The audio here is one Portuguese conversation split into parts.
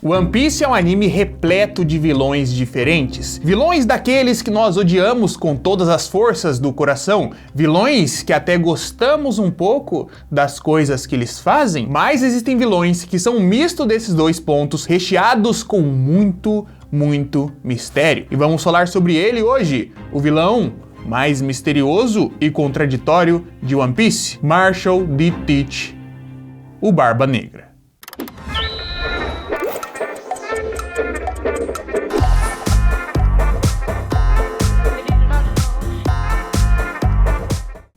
One Piece é um anime repleto de vilões diferentes. Vilões daqueles que nós odiamos com todas as forças do coração. Vilões que até gostamos um pouco das coisas que eles fazem. Mas existem vilões que são um misto desses dois pontos, recheados com muito mistério. E vamos falar sobre ele hoje, o vilão mais misterioso e contraditório de One Piece, Marshall D. Teach, o Barba Negra.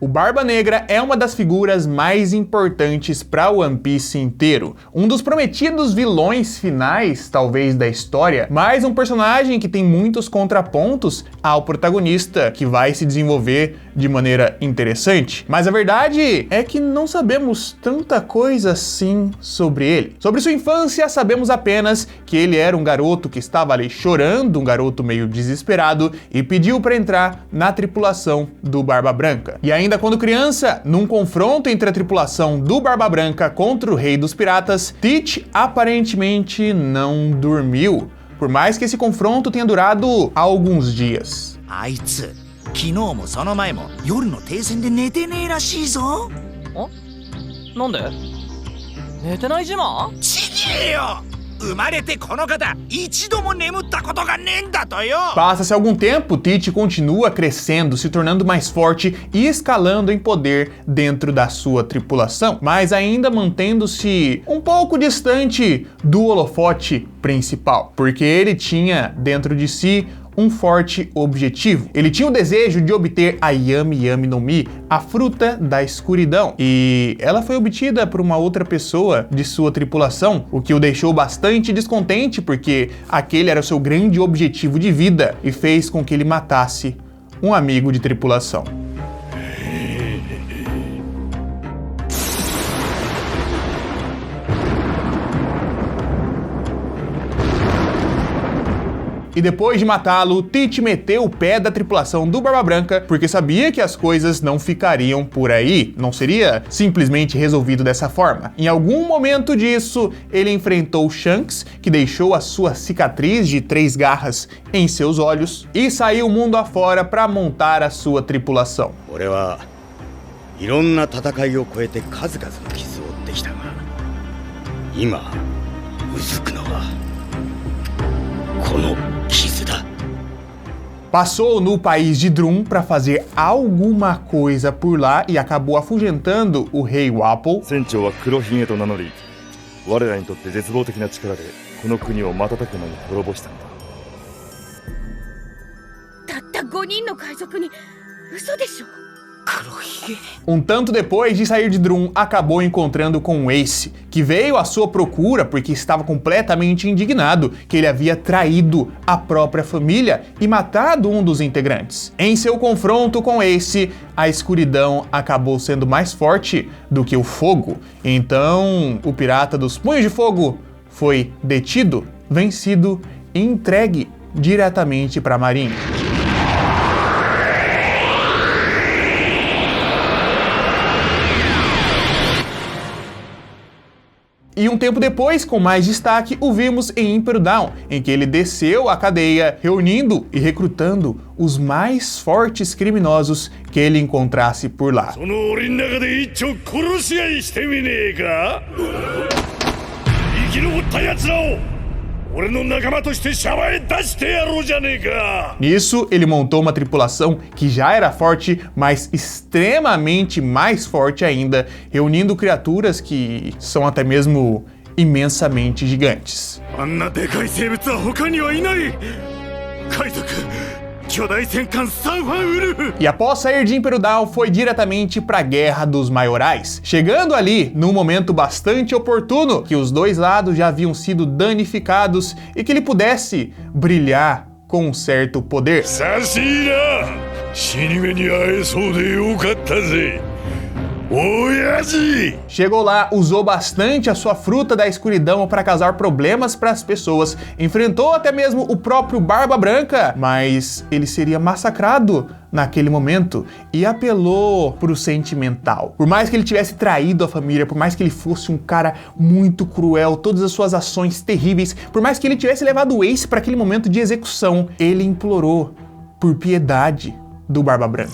O Barba Negra é uma das figuras mais importantes para o One Piece inteiro. Um dos prometidos vilões finais, talvez, da história, mas um personagem que tem muitos contrapontos ao protagonista, que vai se desenvolver de maneira interessante. Mas a verdade é que não sabemos tanta coisa assim sobre ele. Sobre sua infância, sabemos apenas que ele era um garoto que estava ali chorando, um garoto meio desesperado, e pediu para entrar na tripulação do Barba Branca. E ainda quando criança, num confronto entre a tripulação do Barba Branca contra o Rei dos Piratas, Teach aparentemente não dormiu, por mais que esse confronto tenha durado alguns dias. Passa-se algum tempo, Teach continua crescendo, se tornando mais forte e escalando em poder dentro da sua tripulação, mas ainda mantendo-se um pouco distante do holofote principal, porque ele tinha dentro de si um forte objetivo. Ele tinha o desejo de obter a Yami Yami no Mi, a fruta da escuridão, e ela foi obtida por uma outra pessoa de sua tripulação, o que o deixou bastante descontente, porque aquele era o seu grande objetivo de vida e fez com que ele matasse um amigo de tripulação. E depois de matá-lo, Teach meteu o pé da tripulação do Barba Branca, porque sabia que as coisas não ficariam por aí, não seria simplesmente resolvido dessa forma. Em algum momento disso, ele enfrentou Shanks, que deixou a sua cicatriz de 3 garras em seus olhos, e saiu mundo afora para montar a sua tripulação. Passou no país de Drum para fazer alguma coisa por lá e acabou afugentando o rei Wapol. Um tanto depois de sair de Drum, acabou encontrando com Ace, que veio à sua procura porque estava completamente indignado que ele havia traído a própria família e matado um dos integrantes. Em seu confronto com Ace, a escuridão acabou sendo mais forte do que o fogo, então o pirata dos Punhos de Fogo foi detido, vencido e entregue diretamente para a marinha. E um tempo depois, com mais destaque, o vimos em Impel Down, em que ele desceu a cadeia, reunindo e recrutando os mais fortes criminosos que ele encontrasse por lá. Nisso, ele montou uma tripulação que já era forte, mas extremamente mais forte ainda, reunindo criaturas que são até mesmo imensamente gigantes. E após sair de Impel Down, foi diretamente para a Guerra dos Maiorais, chegando ali num momento bastante oportuno, que os dois lados já haviam sido danificados e que ele pudesse brilhar com um certo poder. Chegou lá, usou bastante a sua fruta da escuridão para causar problemas para as pessoas, enfrentou até mesmo o próprio Barba Branca, mas ele seria massacrado naquele momento e apelou pro sentimental. Por mais que ele tivesse traído a família, por mais que ele fosse um cara muito cruel, todas as suas ações terríveis, por mais que ele tivesse levado o Ace para aquele momento de execução, ele implorou por piedade do Barba Branca.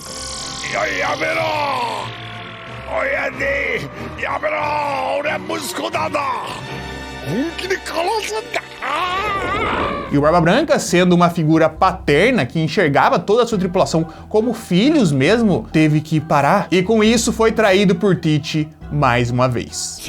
E o Barba Branca, sendo uma figura paterna que enxergava toda a sua tripulação como filhos mesmo, teve que parar. E com isso foi traído por Teach mais uma vez.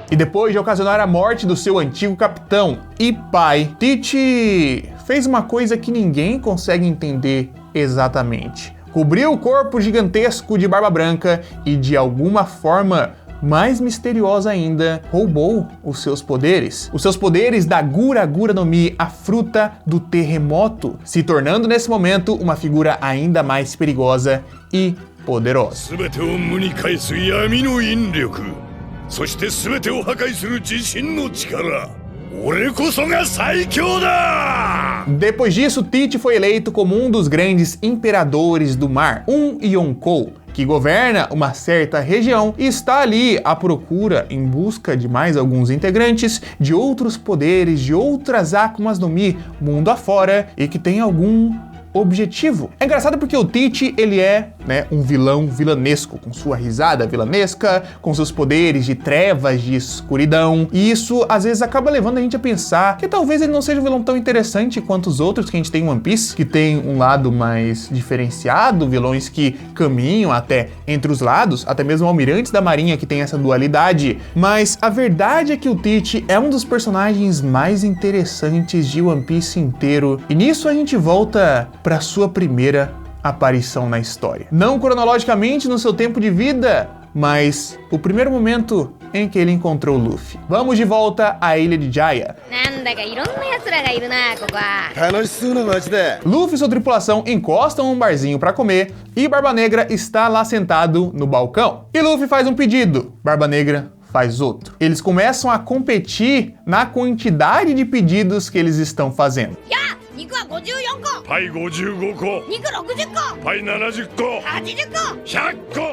E depois de ocasionar a morte do seu antigo capitão e pai, Teach fez uma coisa que ninguém consegue entender exatamente. Cobriu o corpo gigantesco de Barba Branca e, de alguma forma mais misteriosa ainda, roubou os seus poderes. Os seus poderes da Gura Gura no Mi, a fruta do terremoto, se tornando nesse momento uma figura ainda mais perigosa e poderosa. Depois disso, Teach foi eleito como um dos grandes imperadores do mar, um Yonkou, que governa uma certa região e está ali à procura, em busca de mais alguns integrantes, de outros poderes, de outras Akumas no Mi, mundo afora, e que tem algum objetivo. É engraçado porque o Teach, ele é, um vilão vilanesco, com sua risada vilanesca, com seus poderes de trevas, de escuridão, e isso às vezes acaba levando a gente a pensar que talvez ele não seja um vilão tão interessante quanto os outros que a gente tem em One Piece, que tem um lado mais diferenciado, vilões que caminham até entre os lados, até mesmo almirantes da marinha que tem essa dualidade, mas a verdade é que o Teach é um dos personagens mais interessantes de One Piece inteiro, e nisso a gente volta para sua primeira aparição na história. Não cronologicamente no seu tempo de vida, mas o primeiro momento em que ele encontrou Luffy. Vamos de volta à ilha de Jaya. Luffy e sua tripulação encostam um barzinho para comer e Barba Negra está lá sentado no balcão. E Luffy faz um pedido, Barba Negra faz outro. Eles começam a competir na quantidade de pedidos que eles estão fazendo.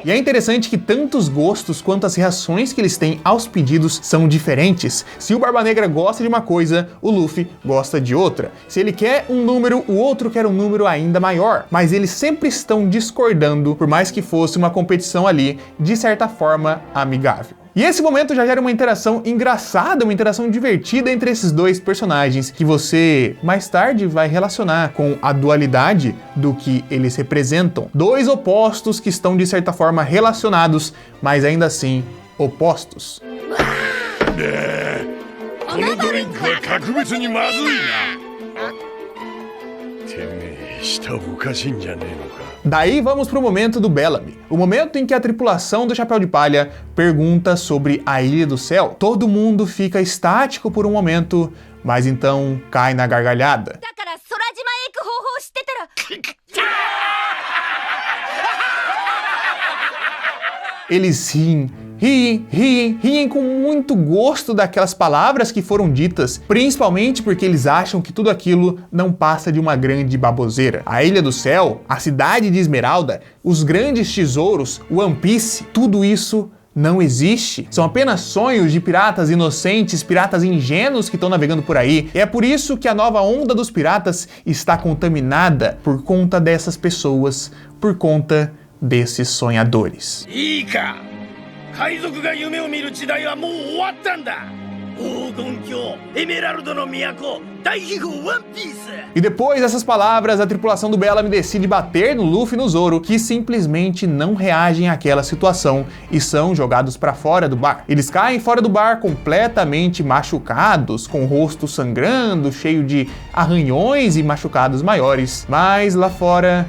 E é interessante que tanto os gostos quanto as reações que eles têm aos pedidos são diferentes. Se o Barba Negra gosta de uma coisa, o Luffy gosta de outra. Se ele quer um número, o outro quer um número ainda maior. Mas eles sempre estão discordando, por mais que fosse uma competição ali, de certa forma, amigável. E esse momento já gera uma interação engraçada, uma interação divertida entre esses dois personagens, que você mais tarde vai relacionar com a dualidade do que eles representam. Dois opostos que estão de certa forma relacionados, mas ainda assim opostos. Daí vamos pro momento do Bellamy, o momento em que a tripulação do Chapéu de Palha pergunta sobre a Ilha do Céu. Todo mundo fica estático por um momento, mas então cai na gargalhada. Eles riem com muito gosto daquelas palavras que foram ditas, principalmente porque eles acham que tudo aquilo não passa de uma grande baboseira. A Ilha do Céu, a cidade de Esmeralda, os grandes tesouros, o One Piece, tudo isso não existe. São apenas sonhos de piratas inocentes, piratas ingênuos que estão navegando por aí. E é por isso que a nova onda dos piratas está contaminada por conta dessas pessoas, por conta desses sonhadores. E depois dessas palavras, a tripulação do Bellamy decide bater no Luffy e no Zoro, que simplesmente não reagem àquela situação e são jogados para fora do bar. Eles caem fora do bar completamente machucados, com o rosto sangrando, cheio de arranhões e machucados maiores. Mas lá fora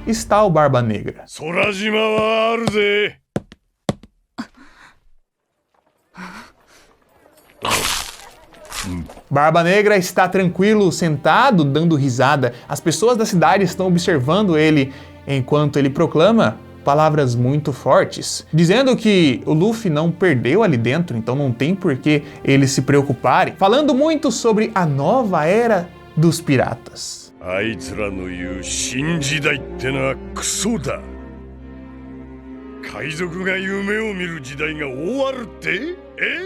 está o Barba Negra. Barba Negra está tranquilo, sentado, dando risada. As pessoas da cidade estão observando ele enquanto ele proclama palavras muito fortes, dizendo que o Luffy não perdeu ali dentro, então não tem por que eles se preocuparem. Falando muito sobre a nova era dos piratas.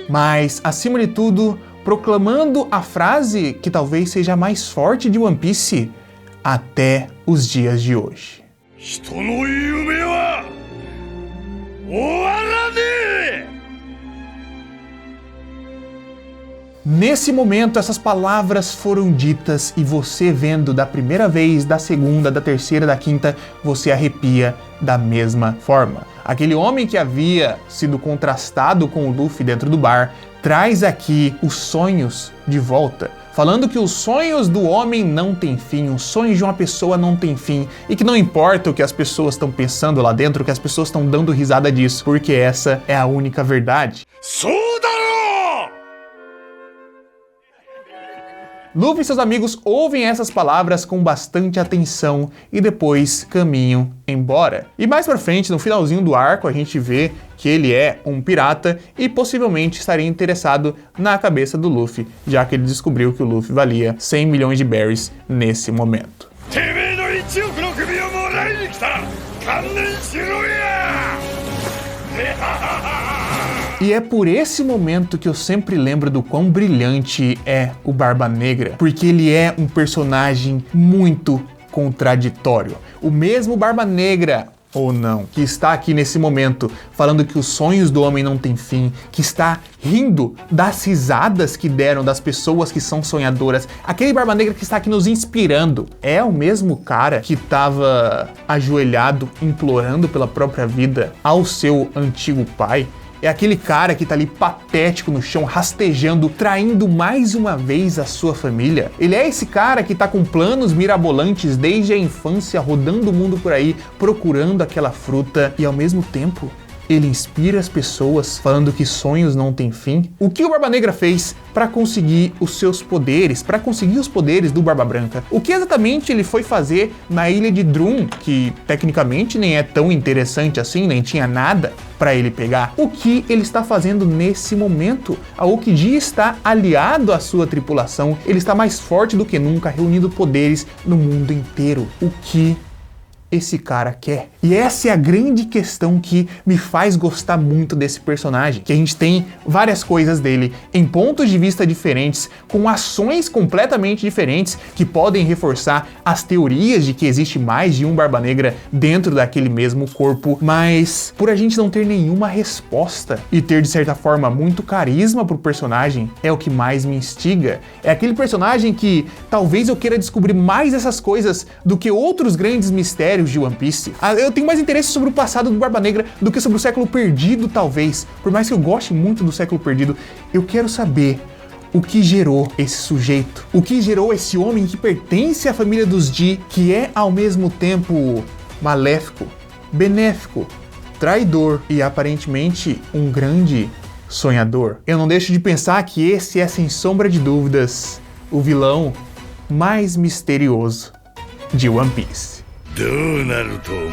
Mas, acima de tudo, proclamando a frase que talvez seja a mais forte de One Piece até os dias de hoje. Nesse momento, essas palavras foram ditas e você vendo da primeira vez, da segunda, da terceira, da quinta, você arrepia da mesma forma. Aquele homem que havia sido contrastado com o Luffy dentro do bar traz aqui os sonhos de volta, falando que os sonhos do homem não têm fim, os sonhos de uma pessoa não têm fim, e que não importa o que as pessoas estão pensando lá dentro, que as pessoas estão dando risada disso, porque essa é a única verdade. Luffy e seus amigos ouvem essas palavras com bastante atenção e depois caminham embora. E mais pra frente, no finalzinho do arco, a gente vê que ele é um pirata e possivelmente estaria interessado na cabeça do Luffy, já que ele descobriu que o Luffy valia 100 milhões de berries nesse momento. E é por esse momento que eu sempre lembro do quão brilhante é o Barba Negra, porque ele é um personagem muito contraditório. O mesmo Barba Negra, ou não, que está aqui nesse momento falando que os sonhos do homem não têm fim, que está rindo das risadas que deram das pessoas que são sonhadoras, aquele Barba Negra que está aqui nos inspirando, é o mesmo cara que estava ajoelhado implorando pela própria vida ao seu antigo pai. É aquele cara que tá ali patético no chão, rastejando, traindo mais uma vez a sua família. Ele é esse cara que tá com planos mirabolantes desde a infância, rodando o mundo por aí, procurando aquela fruta e ao mesmo tempo ele inspira as pessoas falando que sonhos não têm fim. O que o Barba Negra fez para conseguir os seus poderes, para conseguir os poderes do Barba Branca? O que exatamente ele foi fazer na ilha de Drum, que tecnicamente nem é tão interessante assim, nem tinha nada para ele pegar? O que ele está fazendo nesse momento? A Aokiji está aliado à sua tripulação, ele está mais forte do que nunca, reunindo poderes no mundo inteiro. O que esse cara quer? E essa é a grande questão que me faz gostar muito desse personagem, que a gente tem várias coisas dele em pontos de vista diferentes, com ações completamente diferentes que podem reforçar as teorias de que existe mais de um Barba Negra dentro daquele mesmo corpo, mas por a gente não ter nenhuma resposta e ter de certa forma muito carisma pro personagem, é o que mais me instiga. É aquele personagem que talvez eu queira descobrir mais essas coisas do que outros grandes mistérios de One Piece. Eu tenho mais interesse sobre o passado do Barba Negra do que sobre o século perdido, talvez. Por mais que eu goste muito do século perdido, eu quero saber o que gerou esse sujeito, o que gerou esse homem que pertence à família dos Ji, que é ao mesmo tempo maléfico, benéfico, traidor e aparentemente um grande sonhador. Eu não deixo de pensar que esse é, sem sombra de dúvidas, o vilão mais misterioso de One Piece. どうなると思う